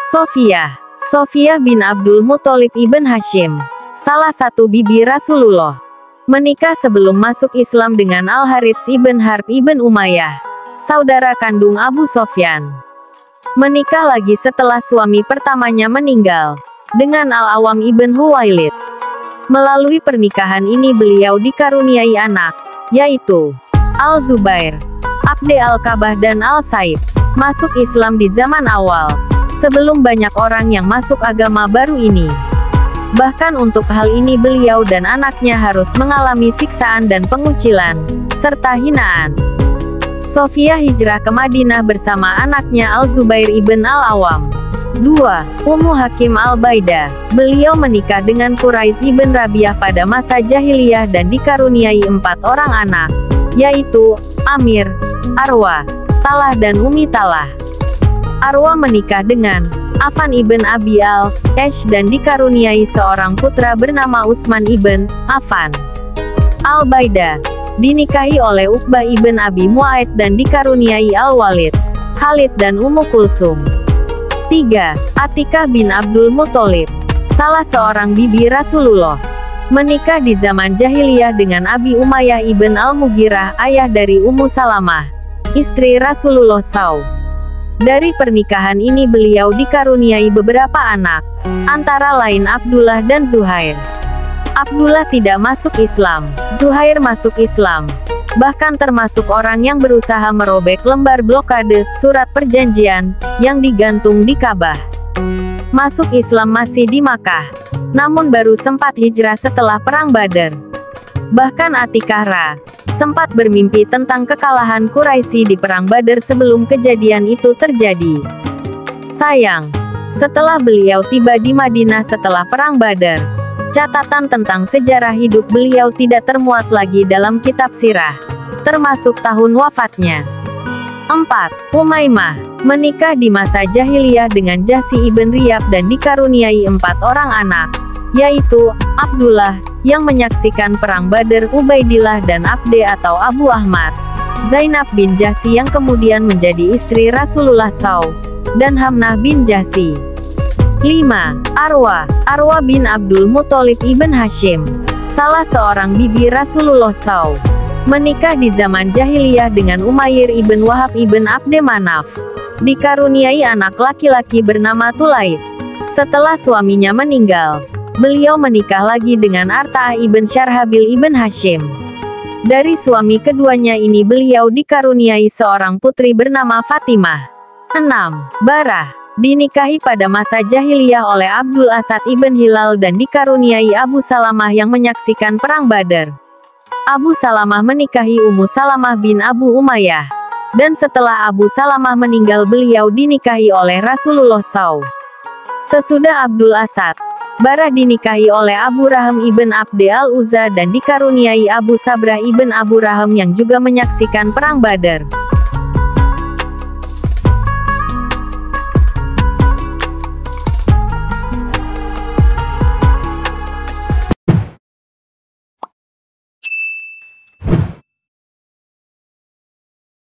Sofiyah bin Abdul Muthalib ibn Hashim, salah satu bibi Rasulullah, menikah sebelum masuk Islam dengan Al-Harits ibn Harb ibn Umayyah, saudara kandung Abu Sofyan. Menikah lagi setelah suami pertamanya meninggal, dengan Al-Awam ibn Huwailid. Melalui pernikahan ini beliau dikaruniai anak, yaitu Al-Zubair, Abde Al-Kabah dan Al-Saib. Masuk Islam di zaman awal, sebelum banyak orang yang masuk agama baru ini. Bahkan untuk hal ini beliau dan anaknya harus mengalami siksaan dan pengucilan, serta hinaan. Sofiyah hijrah ke Madinah bersama anaknya Al-Zubair ibn Al-Awam. 2. Ummu Hakim Al-Baidah. Beliau menikah dengan Quraish ibn Rabi'ah pada masa jahiliyah dan dikaruniai 4 orang anak, yaitu Amir, Arwa, Talah dan Umi Talah. Arwa menikah dengan Affan ibn Abi al-Ash dan dikaruniai seorang putra bernama Utsman ibn Affan. Al-Baidah dinikahi oleh Uqbah ibn Abi Mu'aid dan dikaruniai Al-Walid, Khalid dan Ummu Kulsum. 3. Atikah bin Abdul Muthalib, salah seorang bibi Rasulullah, menikah di zaman jahiliyah dengan Abi Umayyah ibn Al-Mughirah, ayah dari Ummu Salamah, istri Rasulullah SAW. Dari pernikahan ini beliau dikaruniai beberapa anak, antara lain Abdullah dan Zuhair. Abdullah tidak masuk Islam, Zuhair masuk Islam, bahkan termasuk orang yang berusaha merobek lembar blokade surat perjanjian yang digantung di Ka'bah. Masuk Islam masih di Makkah, namun baru sempat hijrah setelah Perang Badar. Bahkan Atikah sempat bermimpi tentang kekalahan Quraisy di Perang Badar sebelum kejadian itu terjadi. Sayang, setelah beliau tiba di Madinah setelah Perang Badar, catatan tentang sejarah hidup beliau tidak termuat lagi dalam kitab sirah, termasuk tahun wafatnya. 4. Umaymah menikah di masa jahiliyah dengan Jahsy ibn Riyab dan dikaruniai 4 orang anak, yaitu Abdullah, yang menyaksikan Perang Badar, Ubaidillah dan Abde atau Abu Ahmad, Zainab bin Jahsy yang kemudian menjadi istri Rasulullah SAW, dan Hamnah bin Jahsy. 5. Arwa bin Abdul Muthalib ibn Hashim, salah seorang bibi Rasulullah SAW, menikah di zaman jahiliyah dengan Umayyah ibn Wahab ibn Abde Manaf, dikaruniai anak laki-laki bernama Tulaib. Setelah suaminya meninggal, beliau menikah lagi dengan Arta'ah ibn Syarhabil ibn Hashim. Dari suami keduanya ini beliau dikaruniai seorang putri bernama Fatimah. 6. Barah dinikahi pada masa jahiliyah oleh Abdul Asad ibn Hilal dan dikaruniai Abu Salamah yang menyaksikan Perang Badar. Abu Salamah menikahi Ummu Salamah bin Abu Umayyah, dan setelah Abu Salamah meninggal beliau dinikahi oleh Rasulullah SAW. Sesudah Abdul Asad, Barah dinikahi oleh Abu Raham ibn Abde al-Uzza dan dikaruniai Abu Sabrah ibn Abu Raham yang juga menyaksikan Perang Badar.